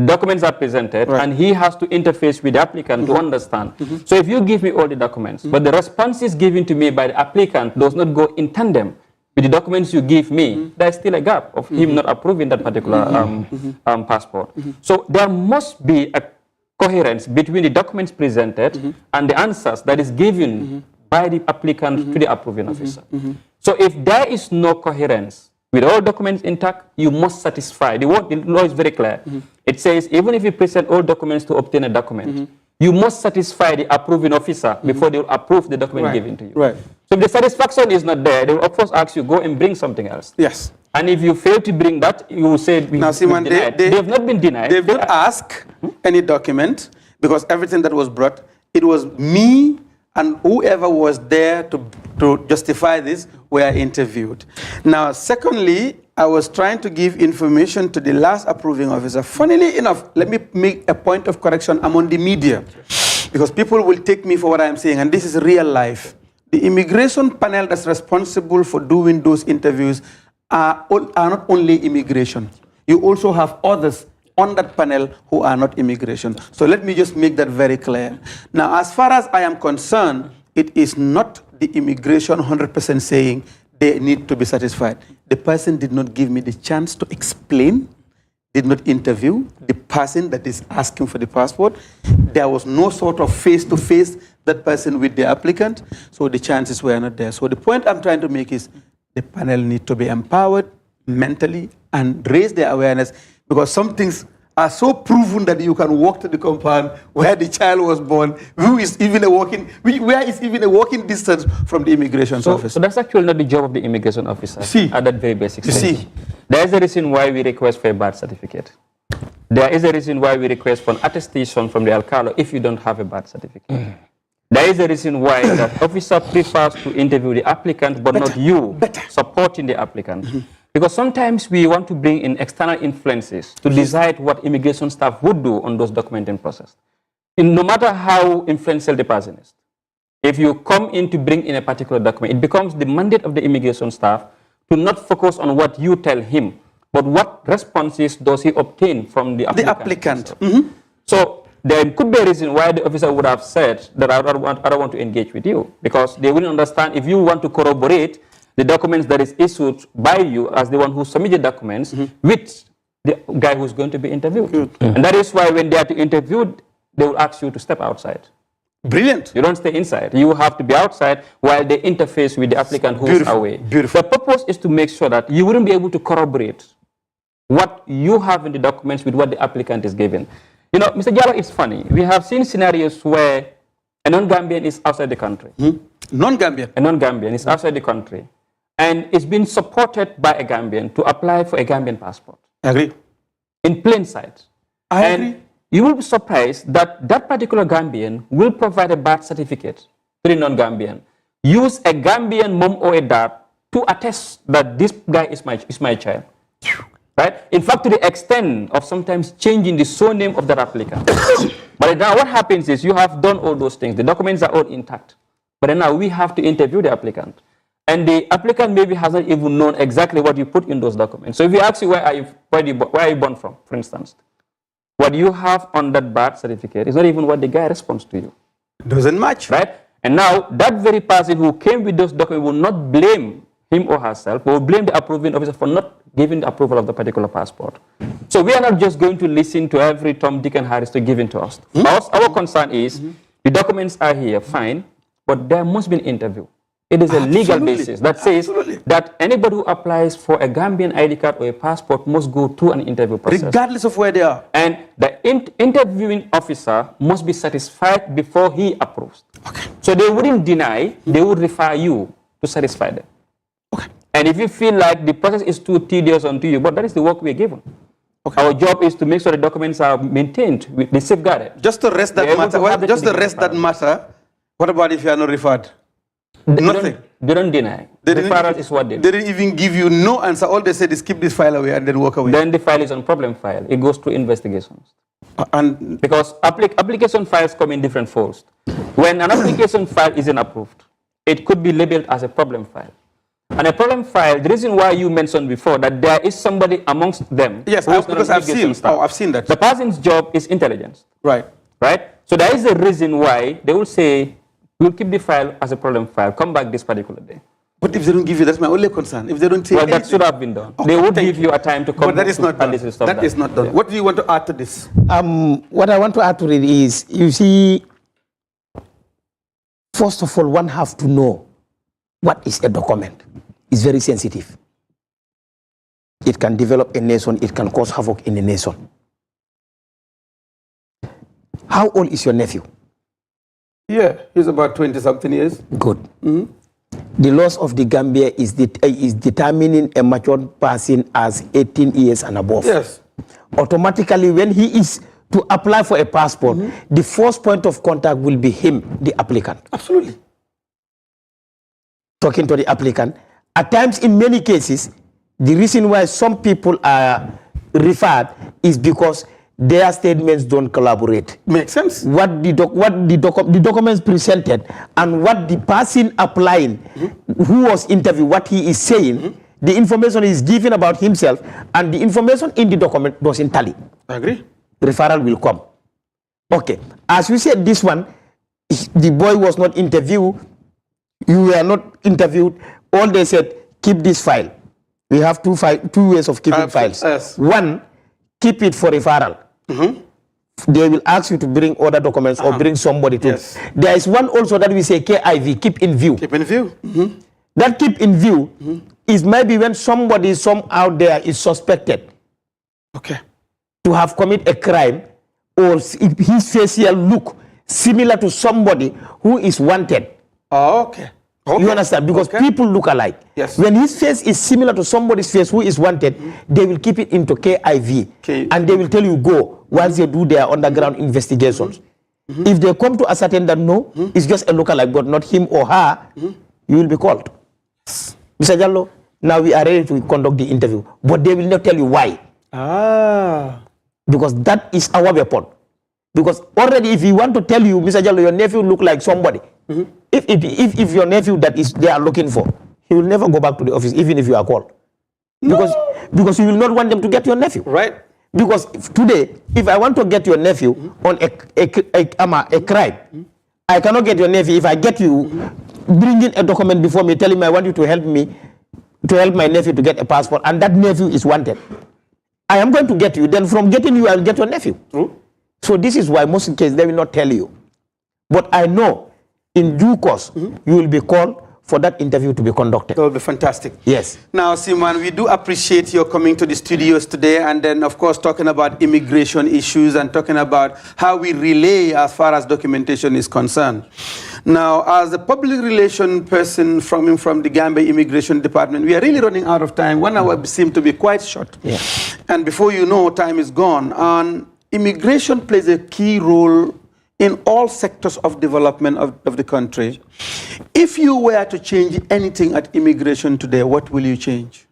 Documents are presented, and he has to interface with the applicant to understand. So if you give me all the documents, but the responses given to me by the applicant does not go in tandem with the documents you give me, there's still a gap of him not approving that particular passport. So there must be a coherence between the documents presented and the answers that is given by the applicant to the approving officer. So if there is no coherence, with all documents intact, you must satisfy. The law is very clear. It says even if you present all documents to obtain a document, you must satisfy the approving officer before they will approve the document given to you. Right. So if the satisfaction is not there, they will of course ask you, go and bring something else. Yes. And if you fail to bring that, you will say, now, Simon, they have not been denied. They don't ask any document because everything that was brought, it was me and whoever was there to justify this were interviewed. Now, secondly, I was trying to give information to the last approving officer. Funnily enough, let me make a point of correction. I'm on the media because people will take me for what I'm saying, and this is real life. The immigration panel that's responsible for doing those interviews are not only immigration. You also have others on that panel who are not immigration. So let me just make that very clear. Now, as far as I am concerned, it is not the immigration 100% saying they need to be satisfied. The person did not give me the chance to explain, did not interview the person that is asking for the passport. There was no sort of face-to-face that person with the applicant, so the chances were not there. So the point I'm trying to make is the panel need to be empowered mentally and raise their awareness, because some things are so proven that you can walk to the compound where the child was born, where is even a walking distance from the immigration office. So that's actually not the job of the immigration officer at that very basic stage. See. There is a reason why we request for a birth certificate. There is a reason why we request for an attestation from the alcalde if you don't have a birth certificate. There is a reason why the officer prefers to interview the applicant but not you supporting the applicant. Because sometimes we want to bring in external influences to decide what immigration staff would do on those documenting process. And no matter how influential the person is, if you come in to bring in a particular document, it becomes the mandate of the immigration staff to not focus on what you tell him, but what responses does he obtain from the applicant. So there could be a reason why the officer would have said that I don't want to engage with you, because they wouldn't understand if you want to corroborate the documents that is issued by you as the one who submitted documents with the guy who's going to be interviewed. And that is why when they are to interview, they will ask you to step outside. Brilliant. You don't stay inside. You have to be outside while they interface with the applicant who is away. Beautiful. The purpose is to make sure that you wouldn't be able to corroborate what you have in the documents with what the applicant is given. You know, Mr. Jallo, it's funny. We have seen scenarios where a non-Gambian is outside the country. Non-Gambian? A non-Gambian is outside the country. And it's been supported by a Gambian to apply for a Gambian passport. I agree. In plain sight. I agree. You will be surprised that that particular Gambian will provide a birth certificate to the non-Gambian. Use a Gambian mom or a dad to attest that this guy is my child. Right? In fact, to the extent of sometimes changing the surname of that applicant. But now what happens is you have done all those things. The documents are all intact. But then now we have to interview the applicant. And the applicant maybe hasn't even known exactly what you put in those documents. So if you ask you where are you born from, for instance, what you have on that birth certificate is not even what the guy responds to you. Doesn't match. Right? And now that very person who came with those documents will not blame him or herself, but will blame the approving officer for not giving the approval of the particular passport. So we are not just going to listen to every Tom, Dick, and Harris to give in to us. Our concern is the documents are here, fine, but there must be an interview. It is a legal basis that says that anybody who applies for a Gambian ID card or a passport must go through an interview process. Regardless of where they are. And the interviewing officer must be satisfied before he approves. Okay. So they wouldn't deny, they would refer you to satisfy them. Okay. And if you feel like the process is too tedious onto you, but that is the work we are given. Okay. Our job is to make sure the documents are maintained, they're safeguarded. Just to rest that matter, what about if you are not referred? Nothing. They don't deny. Referral is what they do. They didn't even give you no answer. All they said is keep this file away and then walk away. Then the file is on problem file. It goes through investigations. And because application files come in different folds. When an application file isn't approved, it could be labeled as a problem file. And a problem file, the reason why you mentioned before that there is somebody amongst them. Yes, because I've seen that. The person's job is intelligence. Right. Right? So there is a reason why they will say, we'll keep the file as a problem file. Come back this particular day. But if they don't give you, that's my only concern. If they don't say well, anything, that should have been done. Okay, they would give you a time to come. But that is not done. That is not done. Yeah. What do you want to add to this? What I want to add to it is, you see, first of all, one have to know what is a document. It's very sensitive. It can develop a nation. It can cause havoc in a nation. How old is your nephew? Yeah, he's about 20-something years. Good. The laws of the Gambia is determining a matured person as 18 years and above. Yes. Automatically, when he is to apply for a passport, the first point of contact will be him, the applicant. Absolutely. Talking to the applicant. At times, in many cases, The reason why some people are referred is because their statements don't collaborate. Makes sense. What the documents presented and what the person applying, who was interviewed, what he is saying, the information he is giving about himself, and the information in the document doesn't tally. I agree. Referral will come. Okay. As we said, this one, the boy was not interviewed. You were not interviewed. All they said, keep this file. We have two ways of keeping files. Yes. One, keep it for referral. They will ask you to bring other documents or bring somebody to. Yes. There is one also that we say KIV, keep in view. Keep in view. That keep in view is maybe when somebody, some out there is suspected Okay. to have committed a crime or his facial look similar to somebody who is wanted. Oh, okay. You understand? Because people look alike. Yes. When his face is similar to somebody's face who is wanted, they will keep it into KIV. And they will tell you go once they do their underground investigations. If they come to ascertain that no, it's just a lookalike, but not him or her, you will be called. Mr. Jallo, now we are ready to conduct the interview, but they will not tell you why. Because that is our weapon. Because already if we want to tell you, Mr. Jallo, your nephew look like somebody, if your nephew that is they are looking for, he will never go back to the office even if you are called. Because you will not want them to get your nephew. Right. Because today, if I want to get your nephew on a crime, I cannot get your nephew. If I get you, bringing a document before me, telling me I want you to help my nephew to get a passport, and that nephew is wanted, I am going to get you. Then from getting you, I will get your nephew. So this is why most cases they will not tell you. But I know in due course, you will be called for that interview to be conducted. That will be fantastic. Yes. Now, Simon, we do appreciate your coming to the studios today and then, of course, talking about immigration issues and talking about how we relay as far as documentation is concerned. Now, as a public relation person from the Gambia Immigration Department, we are really running out of time. 1 hour seems to be quite short. Yeah. And before you know, time is gone. And immigration plays a key role in all sectors of development of the country. If you were to change anything at immigration today, what will you change?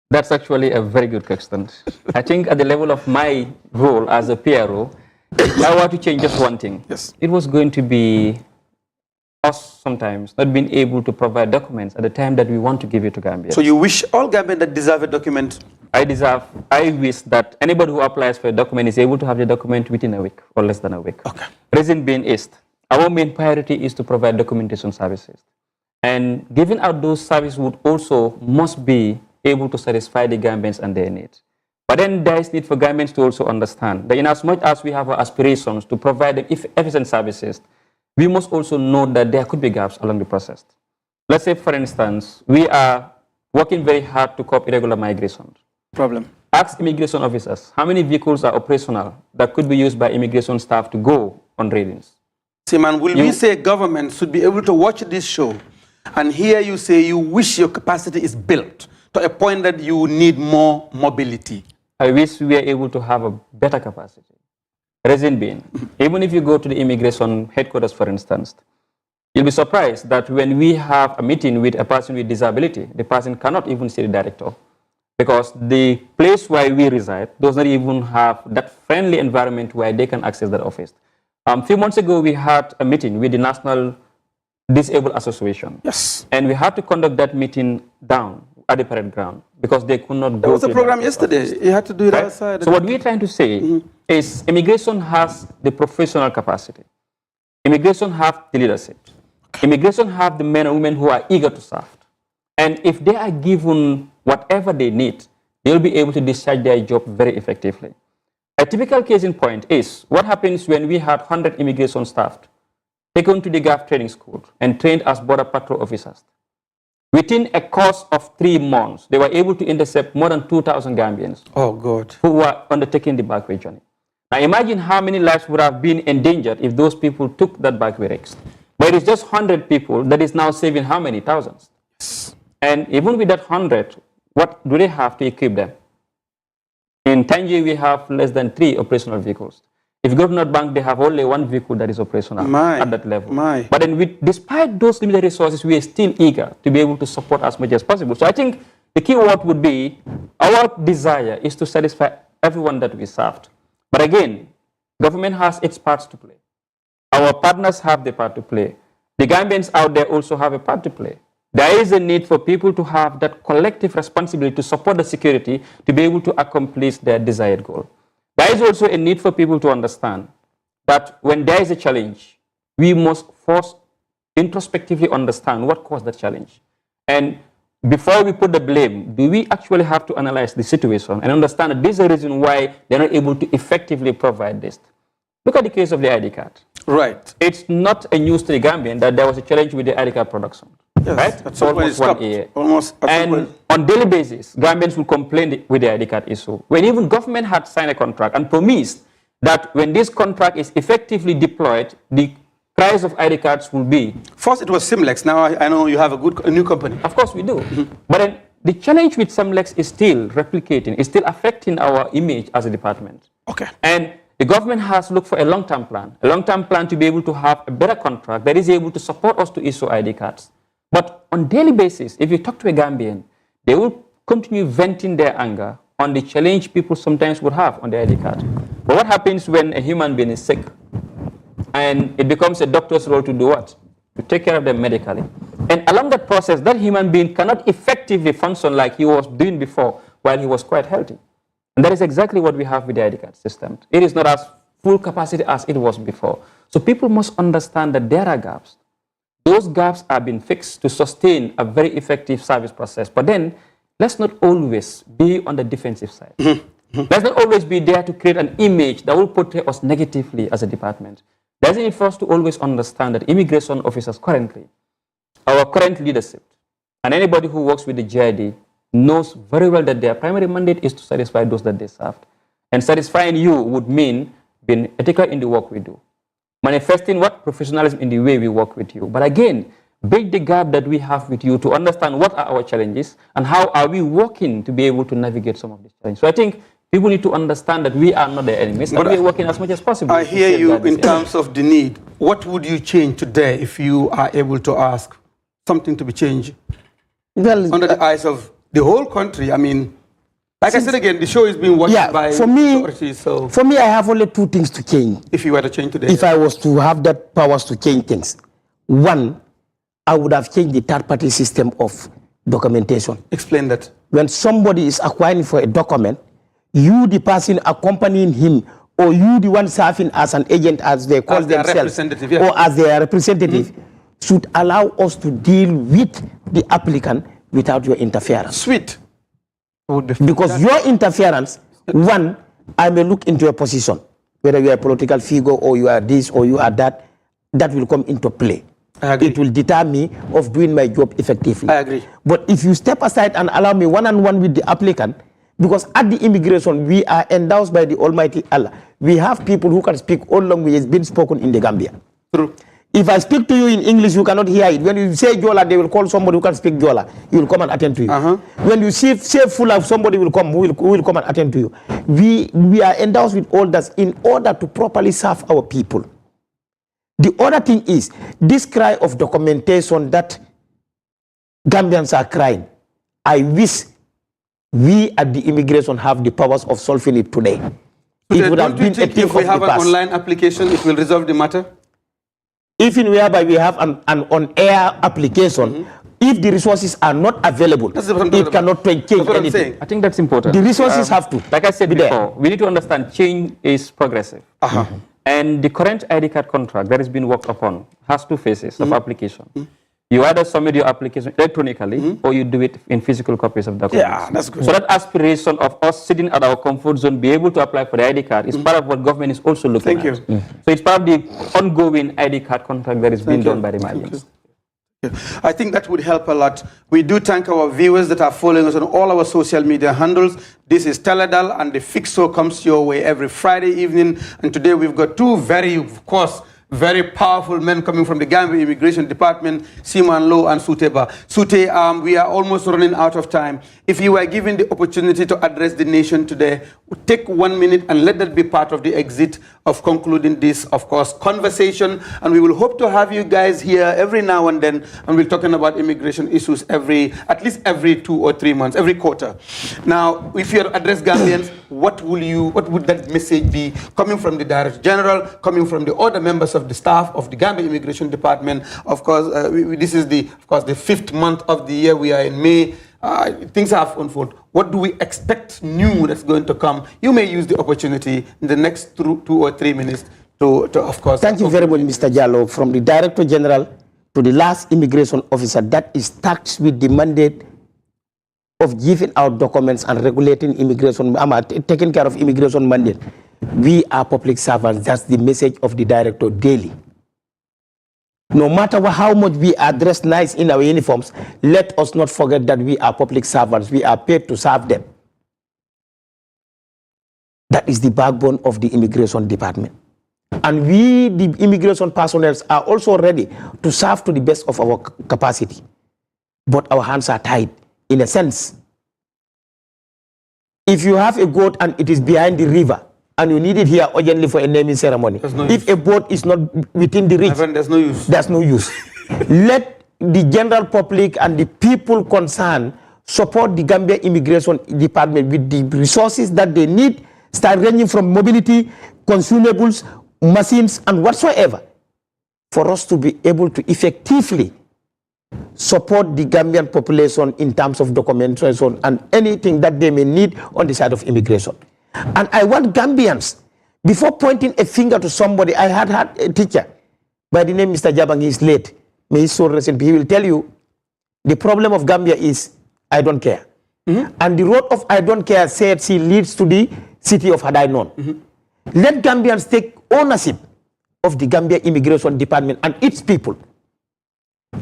That's actually a very good question. I think at the level of my role as a PRO, if I were to change just one thing, it was going to be us sometimes not being able to provide documents at the time that we want to give it to Gambia. So you wish all Gambians that deserve a document? I wish that anybody who applies for a document is able to have the document within a week or less than a week. Okay. Reason being is, our main priority is to provide documentation services. And giving out those services would also must be able to satisfy the Gambians and their needs. But then there is need for Gambians to also understand that in as much as we have our aspirations to provide them efficient services, we must also know that there could be gaps along the process. Let's say, for instance, we are working very hard to curb irregular migration. Ask immigration officers, how many vehicles are operational that could be used by immigration staff to go on raidings? Simon, will we say government should be able to watch this show and hear you say you wish your capacity is built to a point that you need more mobility? I wish we were able to have a better capacity. Reason being, even if you go to the immigration headquarters, for instance, you'll be surprised that when we have a meeting with a person with disability, the person cannot even see the director because the place where we reside does not even have that friendly environment where they can access that office. A few months ago, we had a meeting with the National Disabled Association. Yes. And we had to conduct that meeting down at the parade ground because they could not go. There was a program yesterday. Office. You had to do it outside. So what we're trying to say is immigration has the professional capacity. Immigration have the leadership. Immigration have the men and women who are eager to serve. And if they are given whatever they need, they will be able to discharge their job very effectively. A typical case in point is what happens when we had 100 immigration staff taken to the GAF training school and trained as border patrol officers. Within a course of 3 months, they were able to intercept more than 2,000 Gambians who were undertaking the backway journey. Now imagine how many lives would have been endangered if those people took that backway risk. But it is just 100 people that is now saving how many thousands? And even with that 100, what do they have to equip them? In Tangier, we have less than 3 operational vehicles. If you go to North Bank, they have only 1 vehicle that is operational at that level. But then despite those limited resources, we are still eager to be able to support as much as possible. So I think the key word would be our desire is to satisfy everyone that we served. But again, government has its parts to play. Our partners have the part to play. The Gambians out there also have a part to play. There is a need for people to have that collective responsibility to support the security to be able to accomplish their desired goal. There is also a need for people to understand that when there is a challenge, we must first introspectively understand what caused the challenge. And before we put the blame, do we actually have to analyze the situation and understand that this is the reason why they're not able to effectively provide this? Look at the case of the ID card. Right. It's not a news to the Gambian that there was a challenge with the ID card production. Yes, right? For almost 1 year. And on daily basis, Gambians will complain with the ID card issue. When even government had signed a contract and promised that when this contract is effectively deployed, the price of ID cards will be. First, it was Simlex. Now I know you have a new company. Of course, we do. But then the challenge with Simlex is still replicating, is still affecting our image as a department. Okay. And the government has looked for a long-term plan to be able to have a better contract that is able to support us to issue ID cards. But on daily basis, if you talk to a Gambian, they will continue venting their anger on the challenge people sometimes would have on the ID card. But what happens when a human being is sick? And it becomes a doctor's role to do what? To take care of them medically. And along that process, that human being cannot effectively function like he was doing before while he was quite healthy. And that is exactly what we have with the ID card system. It is not as full capacity as it was before. So people must understand that there are gaps. Those gaps are being fixed to sustain a very effective service process. But then, let's not always be on the defensive side. Let's not always be there to create an image that will portray us negatively as a department. There's a need for us to always understand that immigration officers currently, our current leadership, and anybody who works with the GID knows very well that their primary mandate is to satisfy those that they served. And satisfying you would mean being ethical in the work we do. Manifesting what? Professionalism in the way we work with you. But again, bridge the gap that we have with you to understand what are our challenges and how are we working to be able to navigate some of these challenges. So I think people need to understand that we are not their enemies and we are working as much as possible. I hear you in terms of the need. What would you change today if you are able to ask something to be changed? Well, under the eyes of the whole country, I mean, like I said again, the show is being watched by authorities. So for me, I have only two things to change. If you were to change today? If I was to have that powers to change things. One, I would have changed the third-party system of documentation. Explain that. When somebody is acquiring for a document, you, the person accompanying him, or you, the one serving as an agent, as they call themselves, or as their representative, should allow us to deal with the applicant without your interference. Sweet. Because your interference, one, I may look into your position, whether you are a political figure or you are this or you are that, that will come into play. I agree. It will deter me of doing my job effectively. I agree. But if you step aside and allow me one-on-one with the applicant, because at the immigration, we are endorsed by the Almighty Allah. We have people who can speak all languages being spoken in the Gambia. True. If I speak to you in English, you cannot hear it. When you say Jola, they will call somebody who can speak Jola. He will come and attend to you. When you say Fula, somebody will come who will come and attend to you. We are endowed with all that in order to properly serve our people. The other thing is this cry of documentation that Gambians are crying. I wish we at the immigration have the powers of solving it today. It would have been a thing if we have an online application, it will resolve the matter? Even whereby we have an on-air application, if the resources are not available, it cannot change anything. I think that's important. The resources have to. Like I said before, we need to understand change is progressive. And the current ID card contract that is being worked upon has two phases of application. You either submit your application electronically or you do it in physical copies of documents. Yeah, that's good. So that aspiration of us sitting at our comfort zone, be able to apply for the ID card is part of what government is also looking at. Thank you. So it's part of the ongoing ID card contract that is being done by the Malians. I think that would help a lot. We do thank our viewers that are following us on all our social media handles. This is Teledal, and the Fix Show comes your way every Friday evening. And today we've got two very, of course, very powerful men coming from the Gambia Immigration Department, Seaman Low and Suteba. Sute, we are almost running out of time. If you were given the opportunity to address the nation today, take 1 minute and let that be part of the exit of concluding this, of course, conversation. And we will hope to have you guys here every now and then, and we're talking about immigration issues at least every 2 or 3 months, every quarter. Now, if you address Gambians, what would that message be coming from the Director General, coming from the other members of the staff of the Gambia Immigration Department? Of course, this is the 5th month of the year. We are in May. Things have unfolded. What do we expect new that's going to come? You may use the opportunity in the next 2 or 3 minutes to of course. Thank you very much, Mr. Jallo. From the Director General to the last immigration officer that is tasked with the mandate of giving out documents and regulating immigration, taking care of immigration mandate. We are public servants. That's the message of the director daily. No matter how much we are dressed nice in our uniforms, let us not forget that we are public servants. We are paid to serve them. That is the backbone of the immigration department. And we, the immigration personnel, are also ready to serve to the best of our capacity. But our hands are tied, in a sense. If you have a goat and it is behind the river, and you need it here urgently for a naming ceremony, if a boat is not within the reach, there's no use. There's no use. Let the general public and the people concerned support the Gambia Immigration Department with the resources that they need, start ranging from mobility, consumables, machines, and whatsoever, for us to be able to effectively support the Gambian population in terms of documentation and anything that they may need on the side of immigration. And I want Gambians, before pointing a finger to somebody, I had a teacher by the name Mr. Jabang. He is late. May his soul rest in peace. He will tell you the problem of Gambia is I don't care. And the road of I don't care, said she, leads to the city of Hadainon. Let Gambians take ownership of the Gambia Immigration Department and its people.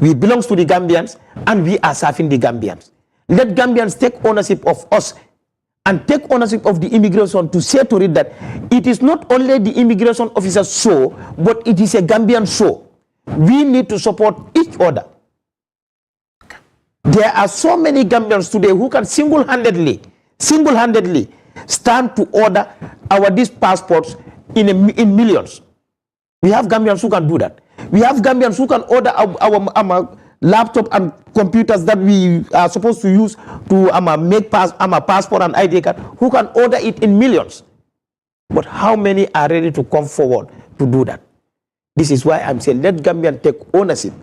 We belong to the Gambians and we are serving the Gambians. Let Gambians take ownership of us and take ownership of the immigration, to say to it that it is not only the immigration officer's show, but it is a Gambian show. We need to support each other. There are so many Gambians today who can single-handedly stand to order these passports in millions. We have Gambians who can do that. We have Gambians who can order our laptop and computers that we are supposed to use to make passport and ID card, who can order it in millions. But how many are ready to come forward to do that? This is why I'm saying let Gambians take ownership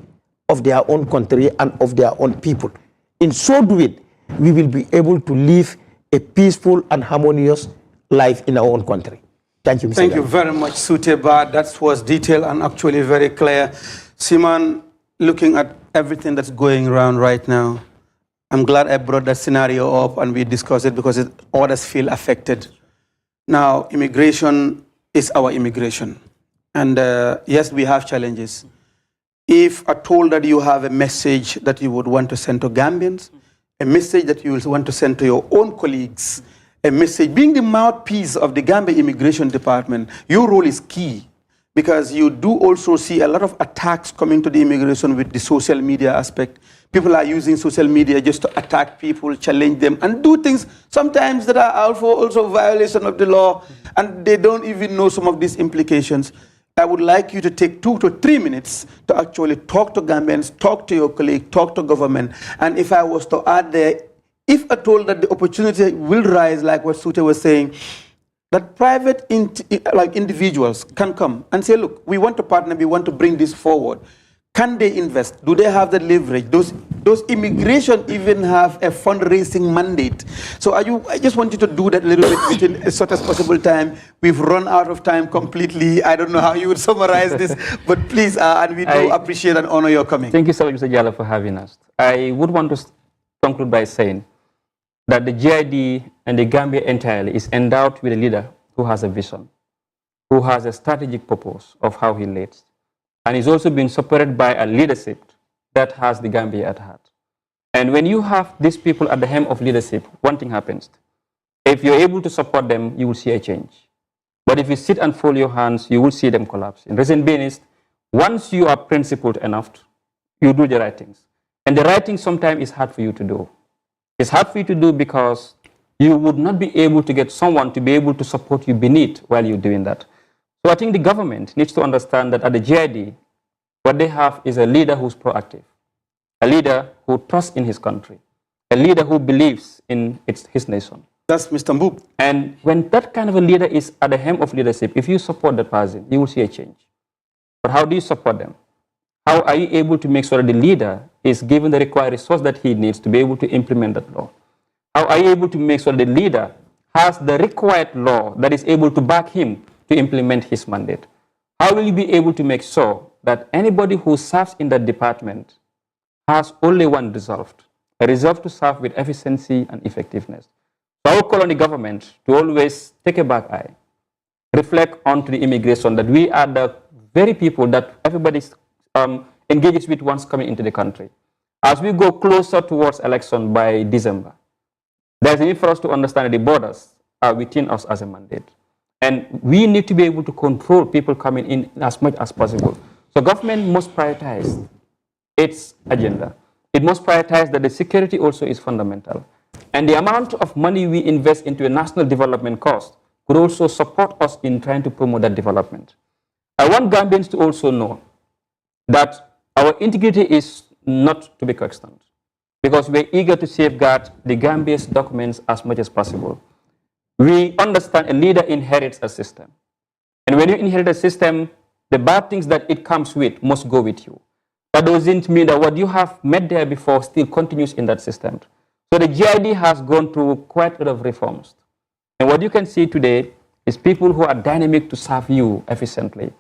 of their own country and of their own people. In so doing, we will be able to live a peaceful and harmonious life in our own country. Thank you, Mr. Thank you very much, Suteba. That was detailed and actually very clear. Simon, looking at everything that's going around right now, I'm glad I brought that scenario up and we discussed it because others feel affected. Now, immigration is our immigration. And yes, we have challenges. If I told that you have a message that you would want to send to Gambians, a message that you will want to send to your own colleagues, a message, being the mouthpiece of the Gambia Immigration Department, your role is key. Because you do also see a lot of attacks coming to the immigration with the social media aspect. People are using social media just to attack people, challenge them, and do things sometimes that are also violation of the law, and they don't even know some of these implications. I would like you to take 2 to 3 minutes to actually talk to Gambians, talk to your colleague, talk to government. And if I was to add there, if I told that the opportunity will rise, like what Sute was saying, that private individuals can come and say, look, we want to partner, we want to bring this forward. Can they invest? Do they have the leverage? Those immigration even have a fundraising mandate. So I just want you to do that a little bit within as short as possible time. We've run out of time completely. I don't know how you would summarize this, but please, and we do appreciate and honor your coming. Thank you so much, Mr. Jallo, for having us. I would want to conclude by saying that the GID and the Gambia entirely is endowed with a leader who has a vision, who has a strategic purpose of how he leads, and is also being supported by a leadership that has the Gambia at heart. And when you have these people at the helm of leadership, one thing happens. If you're able to support them, you will see a change. But if you sit and fold your hands, you will see them collapse. In recent being, once you are principled enough, you do the right things. And the right thing sometimes is hard for you to do. It's hard for you to do because you would not be able to get someone to be able to support you beneath while you're doing that. So I think the government needs to understand that at the GID, what they have is a leader who's proactive, a leader who trusts in his country, a leader who believes in his nation. That's Mr. Mboop. And when that kind of a leader is at the helm of leadership, if you support that person, you will see a change. But how do you support them? How are you able to make sure that the leader is given the required resource that he needs to be able to implement that law? How are you able to make sure that the leader has the required law that is able to back him to implement his mandate? How will you be able to make sure that anybody who serves in that department has only one resolve, a resolve to serve with efficiency and effectiveness? So I will call on the government to always take a back eye, reflect onto the immigration, that we are the very people that everybody engages with once coming into the country. As we go closer towards election by December, there's a need for us to understand that the borders are within us as a mandate. And we need to be able to control people coming in as much as possible. So government must prioritize its agenda. It must prioritize that the security also is fundamental. And the amount of money we invest into a national development cost could also support us in trying to promote that development. I want Gambians to also know that our integrity is not to be questioned, because we're eager to safeguard the Gambia's documents as much as possible. We understand a leader inherits a system. And when you inherit a system, the bad things that it comes with must go with you. That doesn't mean that what you have met there before still continues in that system. So the GID has gone through quite a lot of reforms. And what you can see today is people who are dynamic to serve you efficiently.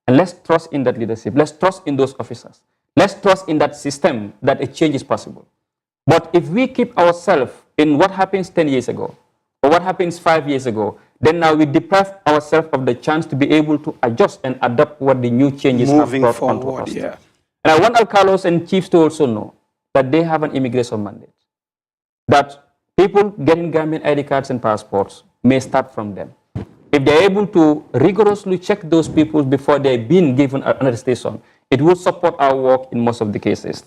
And let's trust in that leadership. Let's trust in those officers. Let's trust in that system that a change is possible. But if we keep ourselves in what happens 10 years ago, or what happens 5 years ago, then now we deprive ourselves of the chance to be able to adjust and adapt what the new changes have brought onto us. Yeah. And I want alcalos and chiefs to also know that they have an immigration mandate, that people getting Gambian ID cards and passports may start from them. If they're able to rigorously check those people before they've been given another station, it will support our work in most of the cases.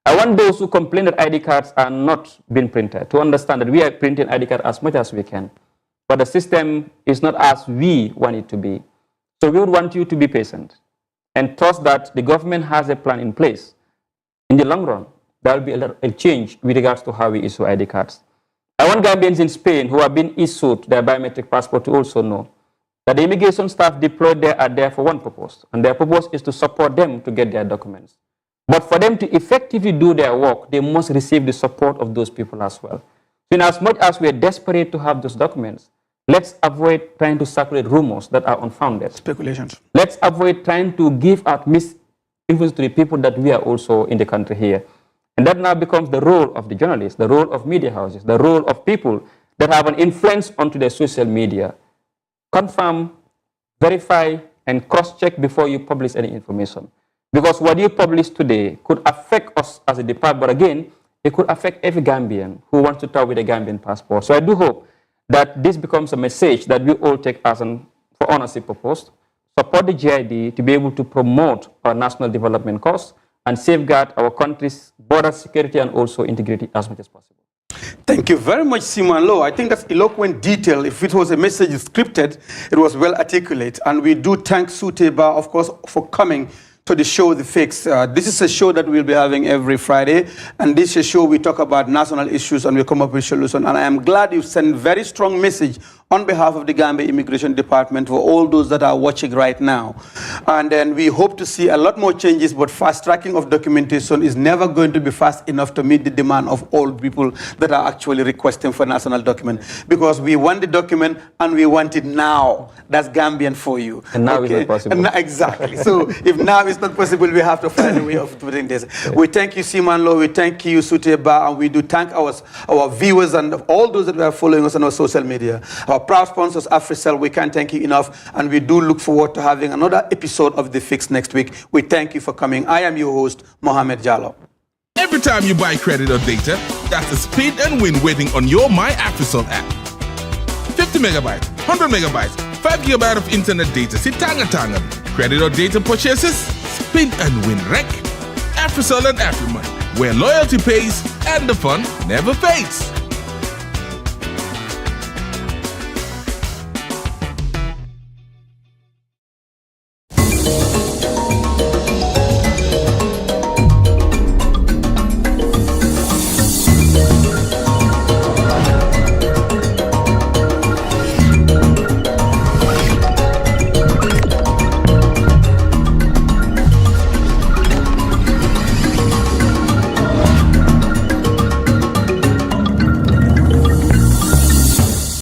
I want those who complain that ID cards are not being printed to understand that we are printing ID cards as much as we can, but the system is not as we want it to be. So we would want you to be patient and trust that the government has a plan in place. In the long run, there will be a change with regards to how we issue ID cards. I want Gambians in Spain who have been issued their biometric passport to also know that the immigration staff deployed there are there for one purpose, and their purpose is to support them to get their documents. But for them to effectively do their work, they must receive the support of those people as well. So in as much as we are desperate to have those documents, let's avoid trying to circulate rumors that are unfounded. Speculations. Let's avoid trying to give out misinformation to the people that we are also in the country here. And that now becomes the role of the journalists, the role of media houses, the role of people that have an influence onto their social media. Confirm, verify, and cross-check before you publish any information. Because what you publish today could affect us as a department, but again, it could affect every Gambian who wants to travel with a Gambian passport. So I do hope that this becomes a message that we all take as for ownership purpose, support the GID to be able to promote our national development cause and safeguard our country's border security and also integrity as much as possible. Thank you very much, Simon Low. I think that's eloquent detail. If it was a message scripted, it was well articulate. And we do thank Suteba, of course, for coming to the show, The Fix. This is a show that we'll be having every Friday. And this is a show we talk about national issues and we come up with solutions. And I am glad you've sent very strong message on behalf of the Gambia Immigration Department for all those that are watching right now. And then we hope to see a lot more changes, but fast tracking of documentation is never going to be fast enough to meet the demand of all people that are actually requesting for national document. Because we want the document and we want it now. That's Gambian for you. And now it's not possible. Exactly. So if now it's not possible, we have to find a way of doing this. Yeah. We thank you, Simon Low. We thank you, Suteba. And we do thank our viewers and all those that are following us on our social media. Our proud sponsors, AfriCell, we can't thank you enough, and we do look forward to having another episode of The Fix next week. We thank you for coming. I am your host, Mohamed Jallo. Every time you buy credit or data, that's a speed and win waiting on your My AfriCell app. 50 megabytes, 100 megabytes, 5 gigabytes of internet data, sitanga tanga. Credit or data purchases? Spin and win rec. AfriCell and AfriMoney, where loyalty pays and the fun never fades.